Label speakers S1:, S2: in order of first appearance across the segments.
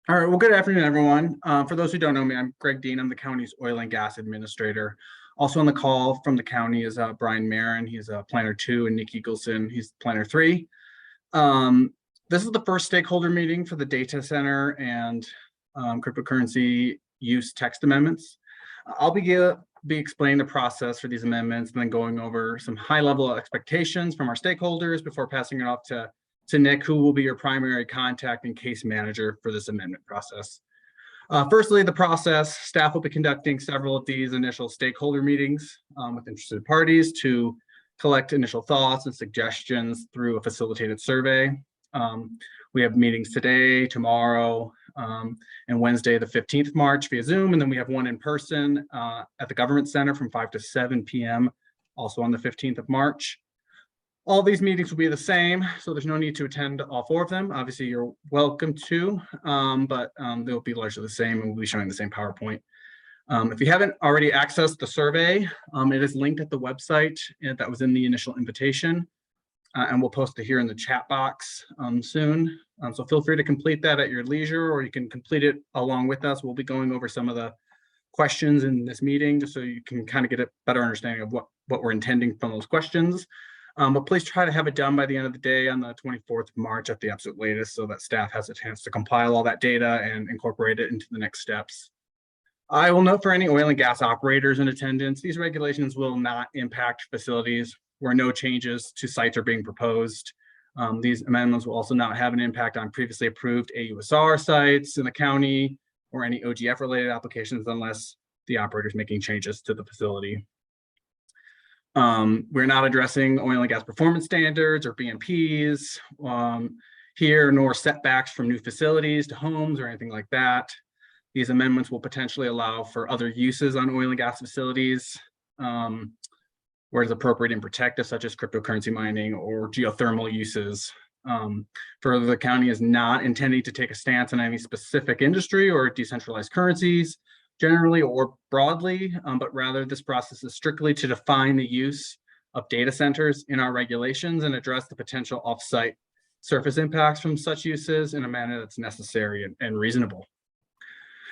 S1: All right, well, good afternoon, everyone. For those who don't know me, I'm Greg Dean. I'm the county's oil and gas administrator. Also on the call from the county is Brian Marin. He's planner 2, and Nick Eagleson. He's planner 3. This is the first stakeholder meeting for the data center and cryptocurrency use text amendments. I'll be explaining the process for these amendments and then going over some high-level expectations from our stakeholders before passing it off to Nick, who will be your primary contact and case manager for this amendment process. Firstly, the process. Staff will be conducting several of these initial stakeholder meetings with interested parties to collect initial thoughts and suggestions through a facilitated survey. We have meetings today, tomorrow, and Wednesday, the 15th of March via Zoom, and then we have one in person at the Government Center from 5 to 7 p.m., also on the 15th of March. All these meetings will be the same, so there's no need to attend all 4 of them. Obviously, you're welcome to, but they'll be largely the same, and we'll be showing the same PowerPoint. If you haven't already accessed the survey, it is linked at the website that was in the initial invitation, and we'll post it here in the chat box soon. So feel free to complete that at your leisure, or you can complete it along with us. We'll be going over some of the questions in this meeting, just so you can kind of get a better understanding of what we're intending from those questions. But please try to have it done by the end of the day on the 24th of March at the absolute latest, so that staff has a chance to compile all that data and incorporate it into the next steps. I will note for any oil and gas operators in attendance, these regulations will not impact facilities where no changes to sites are being proposed. These amendments will also not have an impact on previously approved AUSR sites in the county or any OGF related applications unless the operator is making changes to the facility. We're not addressing oil and gas performance standards or BMPs here, nor setbacks from new facilities to homes or anything like that. These amendments will potentially allow for other uses on oil and gas facilities where it's appropriate and protective, such as cryptocurrency mining or geothermal uses. Further, the county is not intending to take a stance on any specific industry or decentralized currencies, generally or broadly, but rather this process is strictly to define the use of data centers in our regulations and address the potential off-site surface impacts from such uses in a manner that's necessary and reasonable.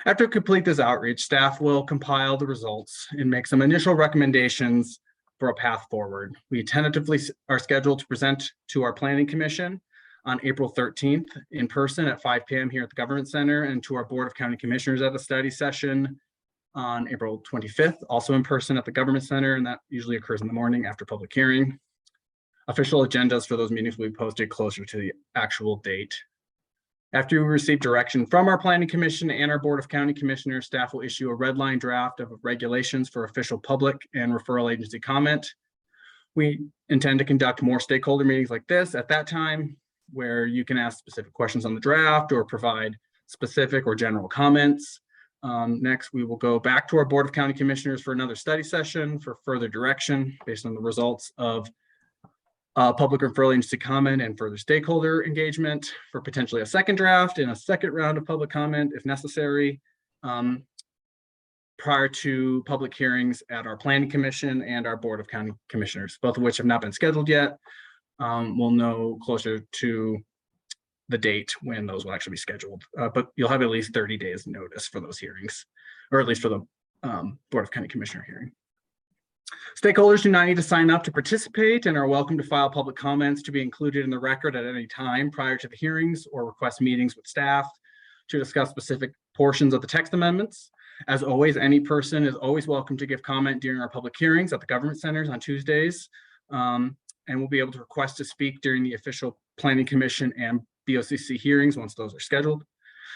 S1: After we complete this outreach, staff will compile the results and make some initial recommendations for a path forward. We tentatively are scheduled to present to our Planning Commission on April 13th in person at 5 p.m. here at the Government Center, and to our Board of County Commissioners at the study session on April 25th, also in person at the Government Center, and that usually occurs in the morning after public hearing. Official agendas for those meetings will be posted closer to the actual date. After we receive direction from our Planning Commission and our Board of County Commissioners, staff will issue a red line draft of regulations for official public and referral agency comment. We intend to conduct more stakeholder meetings like this at that time, where you can ask specific questions on the draft or provide specific or general comments. Next, we will go back to our Board of County Commissioners for another study session for further direction based on the results of public referral agency comment and further stakeholder engagement for potentially a second draft and a second round of public comment if necessary, prior to public hearings at our Planning Commission and our Board of County Commissioners, both of which have not been scheduled yet. We'll know closer to the date when those will actually be scheduled, but you'll have at least 30 days notice for those hearings, or at least for the Board of County Commissioner hearing. Stakeholders do not need to sign up to participate and are welcome to file public comments to be included in the record at any time prior to the hearings or request meetings with staff to discuss specific portions of the text amendments. As always, any person is always welcome to give comment during our public hearings at the Government Centers on Tuesdays, and we'll be able to request to speak during the official Planning Commission and BOCC hearings once those are scheduled.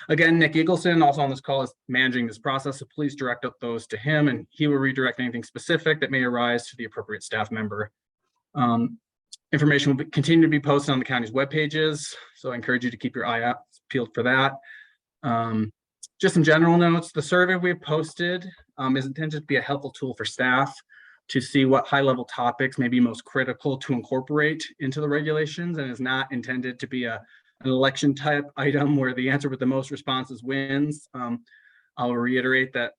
S1: Again, Nick Eagleson, also on this call, is managing this process, so please direct those to him, and he will redirect anything specific that may arise to the appropriate staff member. Information will continue to be posted on the county's web pages, so I encourage you to keep your eye out peeled for that. Just some general notes, the survey we've posted is intended to be a helpful tool for staff to see what high-level topics may be most critical to incorporate into the regulations, and is not intended to be an election type item where the answer with the most responses wins. I'll reiterate that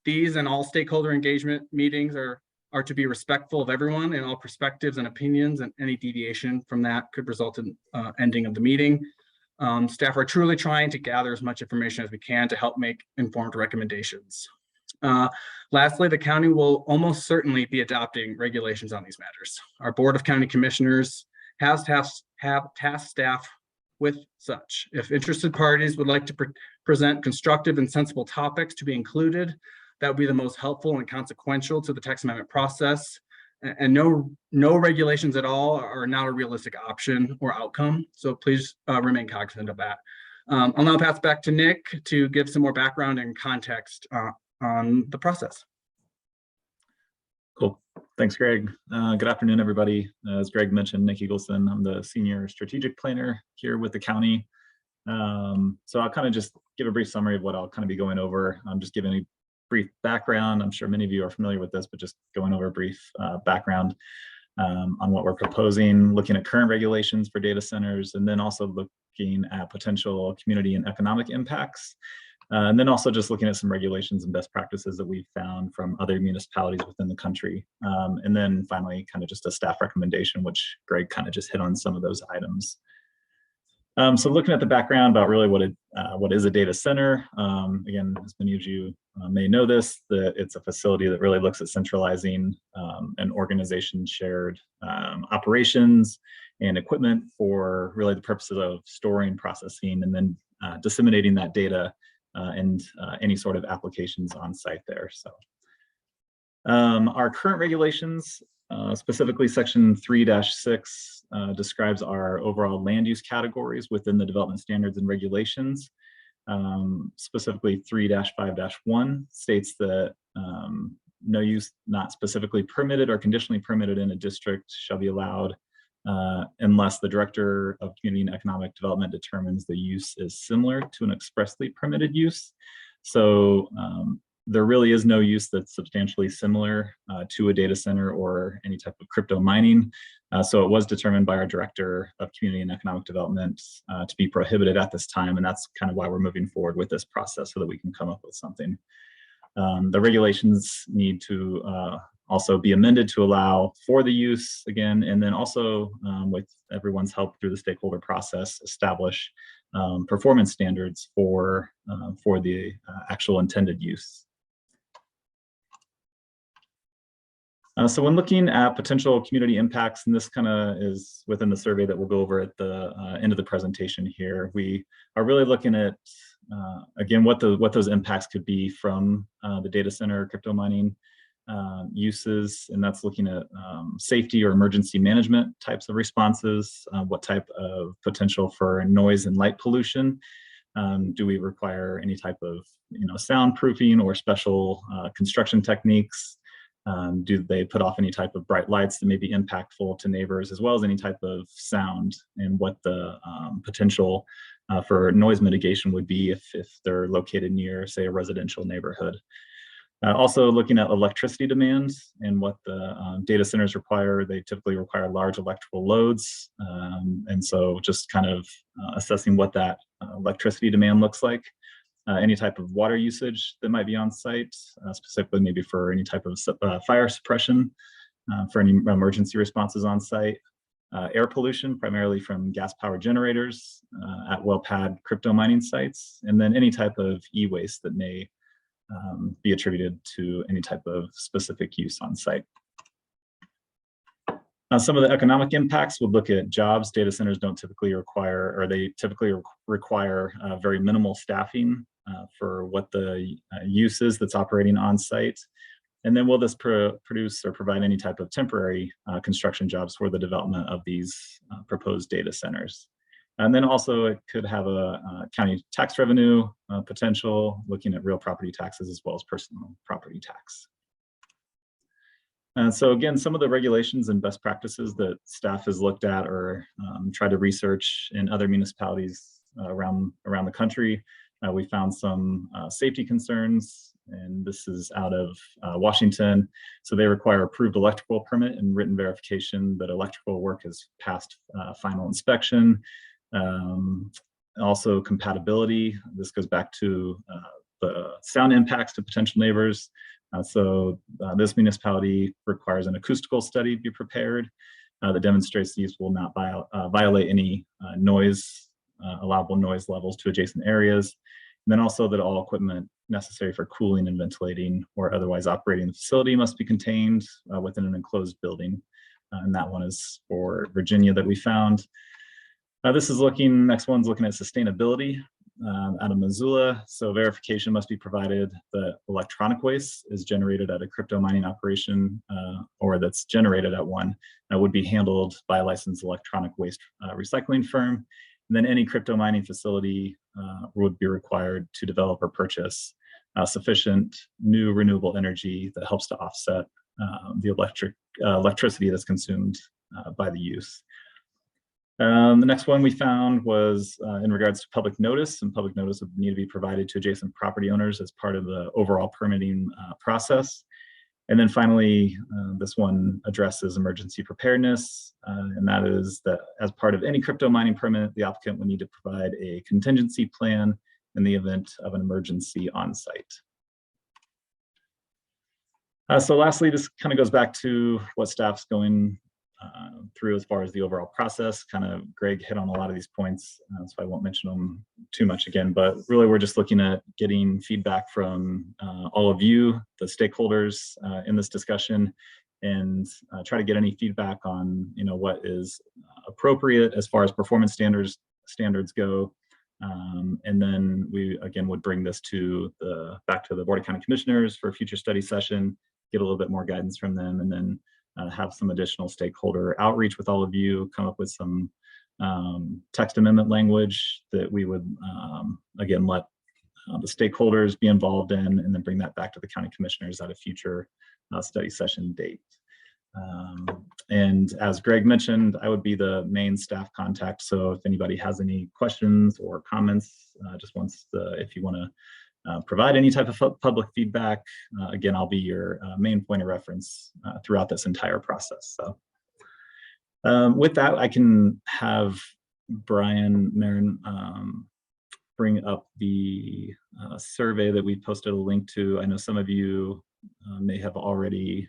S1: these and all stakeholder engagement meetings are to be respectful of everyone and all perspectives and opinions, and any deviation from that could result in ending of the meeting. Staff are truly trying to gather as much information as we can to help make informed recommendations. Lastly, the county will almost certainly be adopting regulations on these matters. Our Board of County Commissioners have tasked staff with such. If interested parties would like to present constructive and sensible topics to be included, that would be the most helpful and consequential to the text amendment process. And no regulations at all are not a realistic option or outcome. So please remain cognizant of that. I'll now pass back to Nick to give some more background and context on the process.
S2: Cool. Thanks, Greg. Good afternoon, everybody. As Greg mentioned, Nick Eagleson. I'm the Senior Strategic Planner here with the county. So I'll kind of just give a brief summary of what I'll kind of be going over. I'm just giving a brief background. I'm sure many of you are familiar with this, but just going over a brief background on what we're proposing, looking at current regulations for data centers, and then also looking at potential community and economic impacts. And then also just looking at some regulations and best practices that we've found from other municipalities within the country. And then finally, kind of just a staff recommendation, which Greg kind of just hit on some of those items. So looking at the background about really what is a data center. Again, as many of you may know this, that it's a facility that really looks at centralizing an organization shared operations and equipment for really the purposes of storing, processing, and then disseminating that data and any sort of applications on site there. So our current regulations, specifically section 3-6, describes our overall land use categories within the development standards and regulations. Specifically 3-5-1 states that no use not specifically permitted or conditionally permitted in a district shall be allowed unless the Director of Community and Economic Development determines the use is similar to an expressly permitted use. So there really is no use that's substantially similar to a data center or any type of crypto mining. So it was determined by our Director of Community and Economic Development to be prohibited at this time, and that's kind of why we're moving forward with this process so that we can come up with something. The regulations need to also be amended to allow for the use again, and then also with everyone's help through the stakeholder process, establish performance standards for the actual intended use. So when looking at potential community impacts, and this kind of is within the survey that we'll go over at the end of the presentation here, we are really looking at, again, what those impacts could be from the data center crypto mining uses, and that's looking at safety or emergency management types of responses, what type of potential for noise and light pollution. Do we require any type of soundproofing or special construction techniques? Do they put off any type of bright lights that may be impactful to neighbors, as well as any type of sound, and what the potential for noise mitigation would be if they're located near, say, a residential neighborhood. Also looking at electricity demands and what the data centers require. They typically require large electrical loads. And so just kind of assessing what that electricity demand looks like. Any type of water usage that might be on site, specifically maybe for any type of fire suppression, for any emergency responses on site. Air pollution, primarily from gas power generators at well pad crypto mining sites, and then any type of e-waste that may be attributed to any type of specific use on site. Some of the economic impacts would look at jobs. Data centers don't typically require, or they typically require very minimal staffing for what the use is that's operating on site. And then will this produce or provide any type of temporary construction jobs for the development of these proposed data centers? And then also it could have a county tax revenue potential, looking at real property taxes as well as personal property tax. And so again, some of the regulations and best practices that staff has looked at or tried to research in other municipalities around the country. We found some safety concerns, and this is out of Washington. So they require approved electrical permit and written verification that electrical work has passed final inspection. Also compatibility. This goes back to the sound impacts to potential neighbors. So this municipality requires an acoustical study to be prepared that demonstrates these will not violate any noise allowable noise levels to adjacent areas. And then also that all equipment necessary for cooling and ventilating or otherwise operating the facility must be contained within an enclosed building. And that one is for Virginia that we found. Next one's looking at sustainability out of Missoula. So verification must be provided that electronic waste is generated at a crypto mining operation or that's generated at one that would be handled by a licensed electronic waste recycling firm. And then any crypto mining facility would be required to develop or purchase sufficient new renewable energy that helps to offset the electricity that's consumed by the use. The next one we found was in regards to public notice, and public notice would need to be provided to adjacent property owners as part of the overall permitting process. And then finally, this one addresses emergency preparedness, and that is that as part of any crypto mining permit, the applicant would need to provide a contingency plan in the event of an emergency on site. So lastly, this kind of goes back to what staff's going through as far as the overall process. Kind of Greg hit on a lot of these points, so I won't mention them too much again, but really we're just looking at getting feedback from all of you, the stakeholders in this discussion, and try to get any feedback on what is appropriate as far as performance standards go. And then we again would bring this to back to the Board of County Commissioners for a future study session, get a little bit more guidance from them, and then have some additional stakeholder outreach with all of you, come up with some text amendment language that we would, again, let the stakeholders be involved in, and then bring that back to the county commissioners at a future study session date. And as Greg mentioned, I would be the main staff contact. So if anybody has any questions or comments, if you want to provide any type of public feedback, again, I'll be your main point of reference throughout this entire process. So with that, I can have Brian Marin bring up the survey that we posted a link to. I know some of you may have already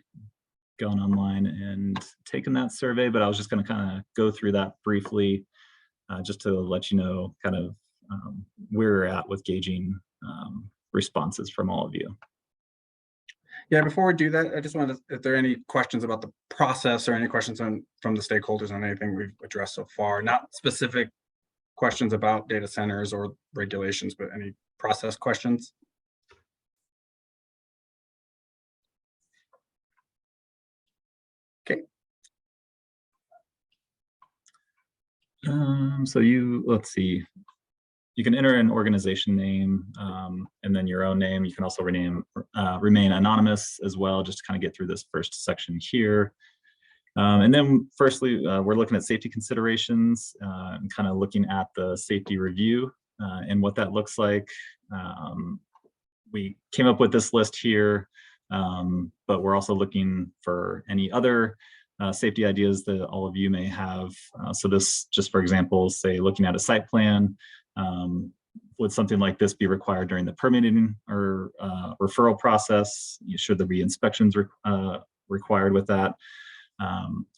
S2: gone online and taken that survey, but I was just going to kind of go through that briefly just to let you know kind of where we're at with gauging responses from all of you.
S1: Yeah, before we do that, I just wanted to, if there are any questions about the process or any questions from the stakeholders on anything we've addressed so far, not specific questions about data centers or regulations, but any process questions. Okay.
S2: So let's see. You can enter an organization name and then your own name. You can also remain anonymous as well, just to kind of get through this first section here. And then firstly, we're looking at safety considerations and kind of looking at the safety review and what that looks like. We came up with this list here, but we're also looking for any other safety ideas that all of you may have. So this, just for example, say looking at a site plan, would something like this be required during the permitting or referral process? Should there be inspections required with that?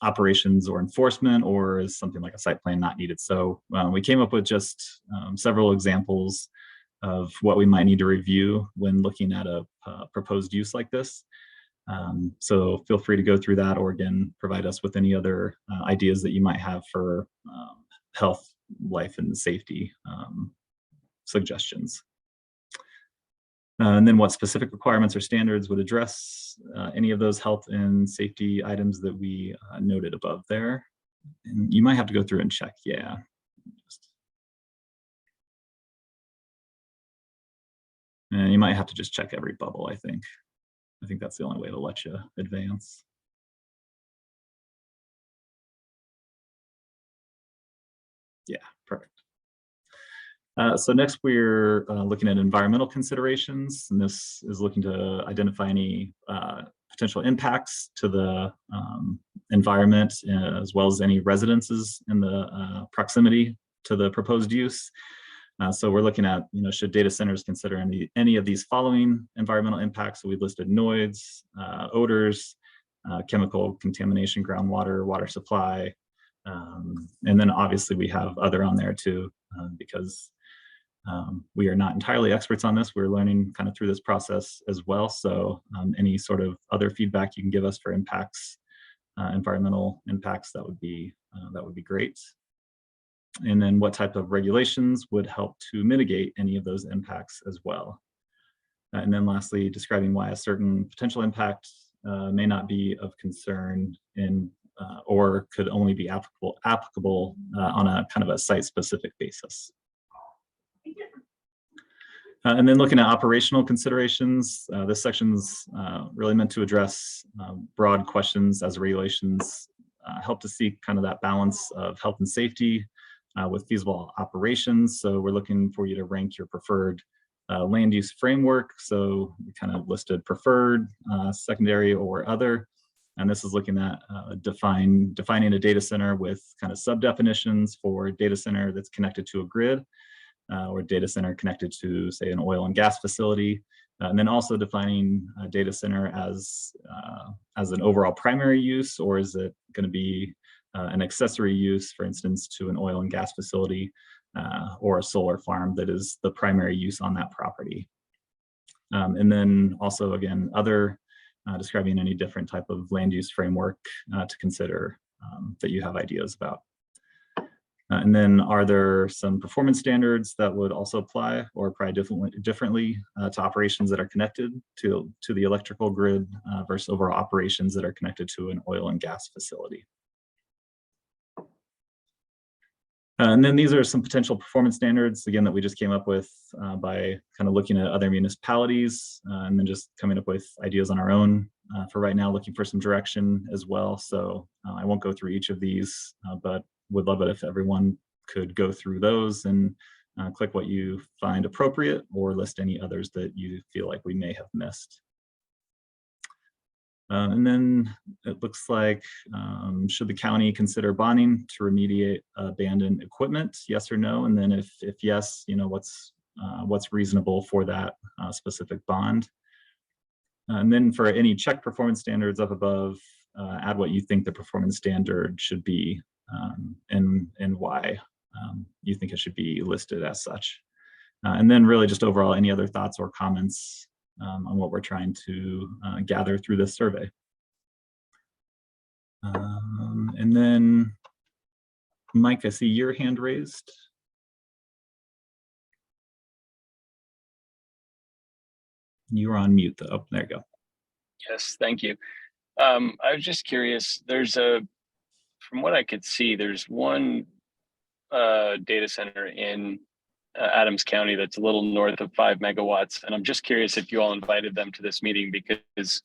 S2: Operations or enforcement, or is something like a site plan not needed? So we came up with just several examples of what we might need to review when looking at a proposed use like this. So feel free to go through that, or again, provide us with any other ideas that you might have for health, life, and safety suggestions. And then what specific requirements or standards would address any of those health and safety items that we noted above there. And you might have to go through and check, yeah. And you might have to just check every bubble, I think. I think that's the only way to let you advance. Yeah, perfect. So next we're looking at environmental considerations, and this is looking to identify any potential impacts to the environment as well as any residences in the proximity to the proposed use. So we're looking at, should data centers consider any of these following environmental impacts? So we've listed noise, odors, chemical contamination, groundwater, water supply, And then obviously we have other on there too, because we are not entirely experts on this. We're learning kind of through this process as well. So any sort of other feedback you can give us for impacts, environmental impacts, that would be great. And then what type of regulations would help to mitigate any of those impacts as well. And then lastly, describing why a certain potential impact may not be of concern in or could only be applicable on a kind of a site-specific basis. And then looking at operational considerations, this section's really meant to address broad questions as regulations help to seek kind of that balance of health and safety with feasible operations. So we're looking for you to rank your preferred land use framework. So we kind of listed preferred, secondary, or other. And this is looking at defining a data center with kind of sub-definitions for data center that's connected to a grid, or data center connected to, say, an oil and gas facility. And then also defining a data center as an overall primary use, or is it going to be an accessory use, for instance, to an oil and gas facility or a solar farm that is the primary use on that property. And then also, again, other describing any different type of land use framework to consider that you have ideas about. And then are there some performance standards that would also apply or apply differently to operations that are connected to the electrical grid versus overall operations that are connected to an oil and gas facility? And then these are some potential performance standards, again, that we just came up with by kind of looking at other municipalities and then just coming up with ideas on our own for right now, looking for some direction as well. So I won't go through each of these, but would love it if everyone could go through those and click what you find appropriate or list any others that you feel like we may have missed. And then it looks like, should the county consider bonding to remediate abandoned equipment? Yes or no? And then if yes, you know, what's reasonable for that specific bond? And then for any check performance standards up above, add what you think the performance standard should be and why you think it should be listed as such. And then really just overall, any other thoughts or comments on what we're trying to gather through this survey. And then, Mike, I see your hand raised. You are on mute though. Oh, there you go.
S3: Yes, thank you. I was just curious, from what I could see, there's one data center in Adams County that's a little north of 5 megawatts. And I'm just curious if you all invited them to this meeting, because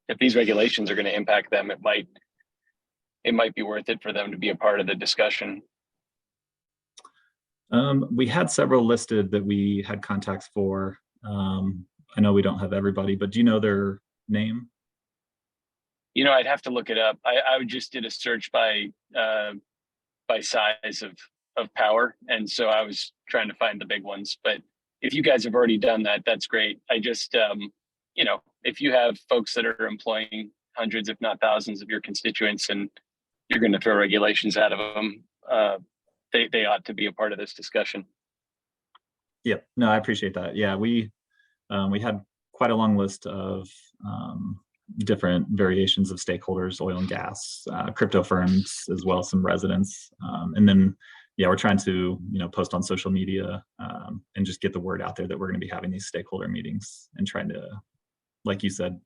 S3: if these regulations are going to impact them, it might be worth it for them to be a part of the discussion.
S2: We had several listed that we had contacts for. I know we don't have everybody, but do you know their name?
S3: You know, I'd have to look it up. I just did a search by size of power, and so I was trying to find the big ones. But if you guys have already done that, that's great. I just you know, if you have folks that are employing hundreds, if not thousands, of your constituents, and you're going to throw regulations out of them, they ought to be a part of this discussion.
S2: Yep. No, I appreciate that. Yeah, we had quite a long list of different variations of stakeholders, oil and gas, crypto firms, as well as some residents. And then, yeah, we're trying to, you know, post on social media and just get the word out there that we're going to be having these stakeholder meetings and trying to, like you said,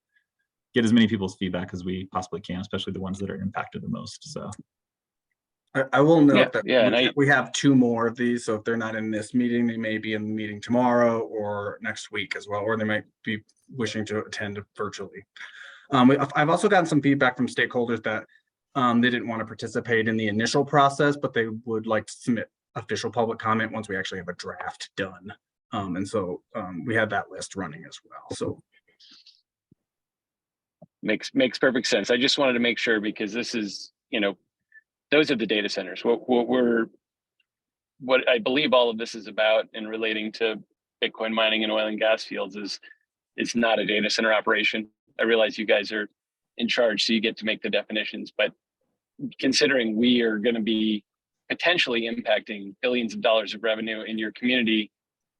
S2: get as many people's feedback as we possibly can, especially the ones that are impacted the most. So
S1: I will note that we have 2 more of these. So if they're not in this meeting, they may be in the meeting tomorrow or next week as well, or they might be wishing to attend virtually. I've also gotten some feedback from stakeholders that they didn't want to participate in the initial process, but they would like to submit official public comment once we actually have a draft done. And so we have that list running as well. So
S3: makes perfect sense. I just wanted to make sure, because this is, you know, those are the data centers. What I believe all of this is about in relating to Bitcoin mining and oil and gas fields is it's not a data center operation. I realize you guys are in charge, so you get to make the definitions, but considering we are going to be potentially impacting billions of dollars of revenue in your community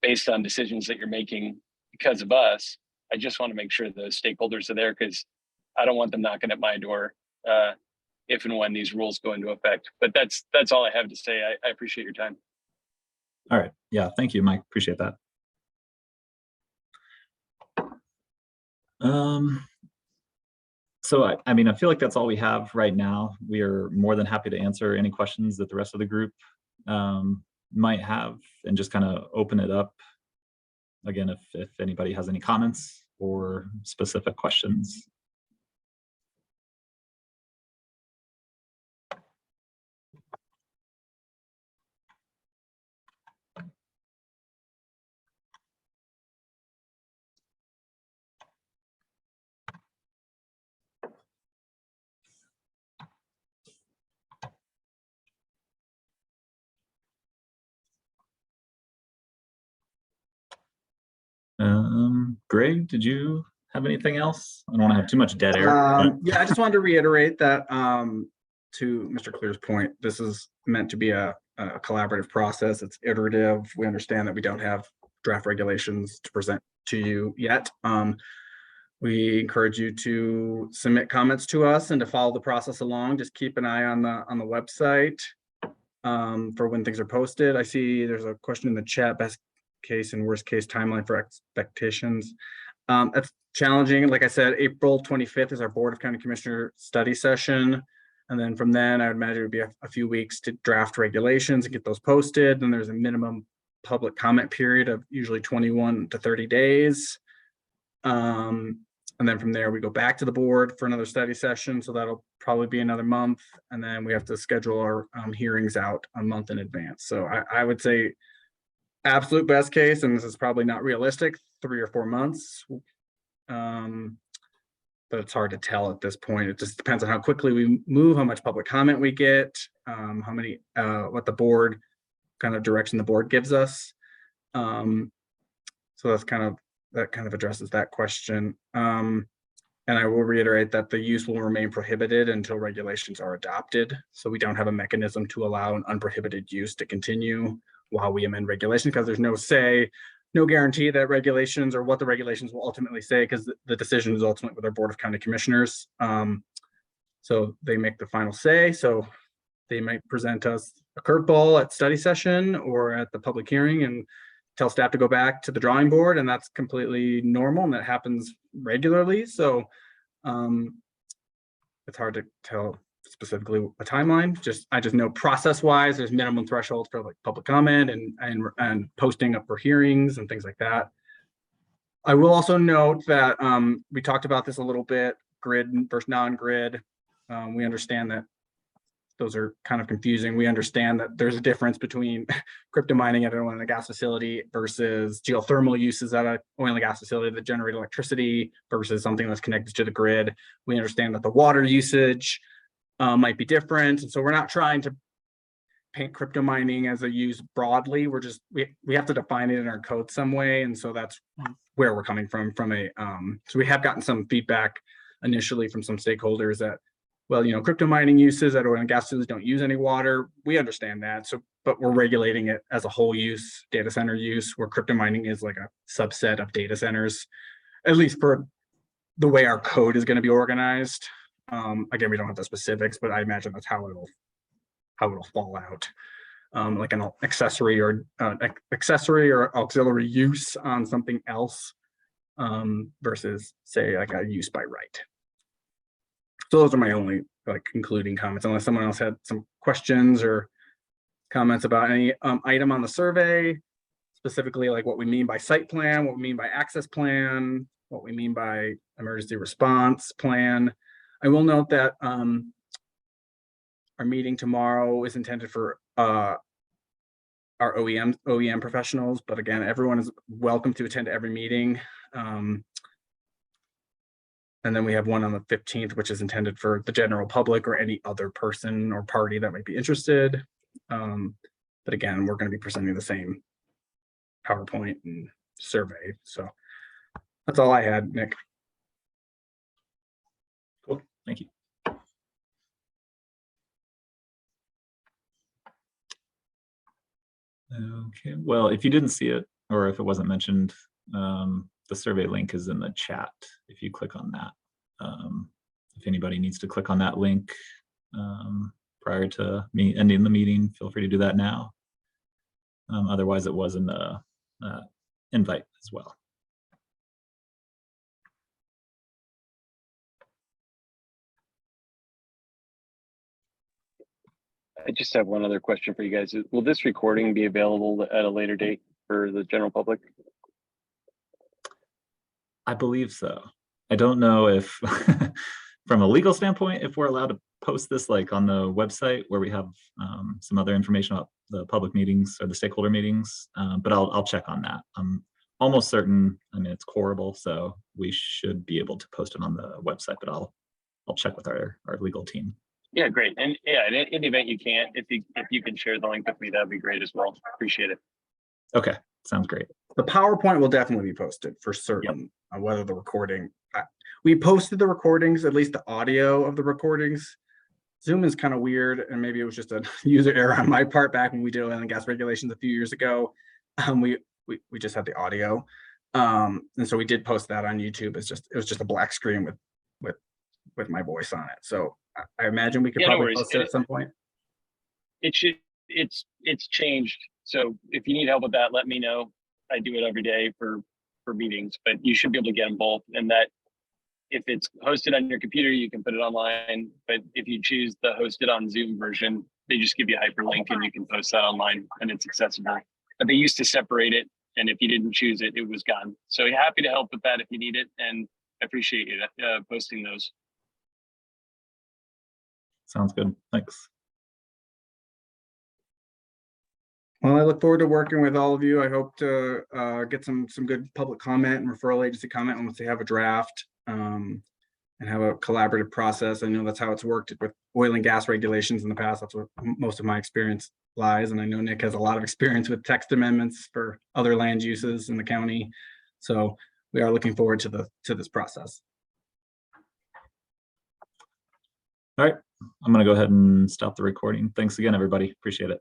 S3: based on decisions that you're making because of us, I just want to make sure the stakeholders are there, because I don't want them knocking at my door if and when these rules go into effect. But that's all I have to say. I appreciate your time.
S2: All right. Yeah. Thank you, Mike. Appreciate that. So I mean, I feel like that's all we have right now. We are more than happy to answer any questions that the rest of the group might have, and just kind of open it up again if anybody has any comments or specific questions. Greg, did you have anything else? I don't want to have too much dead air.
S1: Yeah, I just wanted to reiterate that to Mr. Clear's point, this is meant to be a collaborative process. It's iterative. We understand that we don't have draft regulations to present to you yet. We encourage you to submit comments to us and to follow the process along. Just keep an eye on the website for when things are posted. I see there's a question in the chat, best case and worst case timeline for expectations. That's challenging. Like I said, April 25th is our Board of County Commissioner study session. And then from then, I would imagine it would be a few weeks to draft regulations and get those posted. Then there's a minimum public comment period of usually 21 to 30 days. And then from there, we go back to the board for another study session. So that'll probably be another month. And then we have to schedule our hearings out a month in advance. So I would say absolute best case, and this is probably not realistic, 3 or 4 months. But it's hard to tell at this point. It just depends on how quickly we move, how much public comment we get, how many, what the board kind of direction the board gives us. So that's that kind of addresses that question. And I will reiterate that the use will remain prohibited until regulations are adopted. So we don't have a mechanism to allow an unprohibited use to continue while we amend regulations, because there's no guarantee that regulations or what the regulations will ultimately say, because the decision is ultimately with our Board of County Commissioners. So they make the final say. So they might present us a curveball at study session or at the public hearing and tell staff to go back to the drawing board, and that's completely normal and that happens regularly. So it's hard to tell specifically a timeline. I just know process wise, there's minimum thresholds for like public comment and posting up for hearings and things like that. I will also note that we talked about this a little bit, grid versus non-grid. We understand that those are kind of confusing. We understand that there's a difference between crypto mining at an oil and gas facility versus geothermal uses at an oil and gas facility that generate electricity versus something that's connected to the grid. We understand that the water usage might be different. And so we're not trying to paint crypto mining as a use broadly. We have to define it in our code some way. And so that's where we're coming from so we have gotten some feedback initially from some stakeholders that, well, crypto mining uses at oil and gas facilities don't use any water. We understand that. So, but we're regulating it as a whole use, data center use, where crypto mining is like a subset of data centers, at least for the way our code is going to be organized. Again, we don't have the specifics, but I imagine that's how it'll fall out, like an accessory or auxiliary use on something else, versus say like a use by right. So those are my only concluding comments, unless someone else had some questions or comments about any item on the survey, specifically like what we mean by site plan, what we mean by access plan, what we mean by emergency response plan. I will note that our meeting tomorrow is intended for our OEM professionals, but again, everyone is welcome to attend every meeting. And then we have one on the 15th, which is intended for the general public or any other person or party that might be interested. But again, we're going to be presenting the same PowerPoint and survey. So that's all I had, Nick.
S2: Cool, thank you. Okay, well, if you didn't see it, or if it wasn't mentioned, the survey link is in the chat. If you click on that, if anybody needs to click on that link prior to me ending the meeting, feel free to do that now. Otherwise, it was in the invite as well.
S3: I just have one other question for you guys. Will this recording be available at a later date for the general public?
S2: I believe so. I don't know if, from a legal standpoint, if we're allowed to post this like on the website where we have some other information about the public meetings or the stakeholder meetings, but I'll check on that. I'm almost certain. I mean, it's Coreable, so we should be able to post it on the website, but I'll check with our legal team.
S3: Yeah, great. And yeah, in the event you can't, if you can share the link with me, that'd be great as well. Appreciate it.
S2: Okay, sounds great.
S1: The PowerPoint will definitely be posted for certain. Whether the recording, we posted the recordings, at least the audio of the recordings. Zoom is kind of weird, and maybe it was just a user error on my part back when we did oil and gas regulations a few years ago. We just had the audio, and so we did post that on YouTube. It was just a black screen with my voice on it. So I imagine we could probably post it at some point.
S3: It's changed. So if you need help with that, let me know. I do it every day for meetings, but you should be able to get them both. And that if it's hosted on your computer, you can put it online. But if you choose the hosted on Zoom version, they just give you a hyperlink and you can post that online and it's accessible. But they used to separate it, and if you didn't choose it, it was gone. So happy to help with that if you need it, and I appreciate you posting those.
S2: Sounds good. Thanks.
S1: Well, I look forward to working with all of you. I hope to get some good public comment and referral agency comment once they have a draft, and have a collaborative process. I know that's how it's worked with oil and gas regulations in the past. That's where most of my experience lies. And I know Nick has a lot of experience with text amendments for other land uses in the county. So we are looking forward to this process.
S2: All right, I'm going to go ahead and stop the recording. Thanks again, everybody. Appreciate it.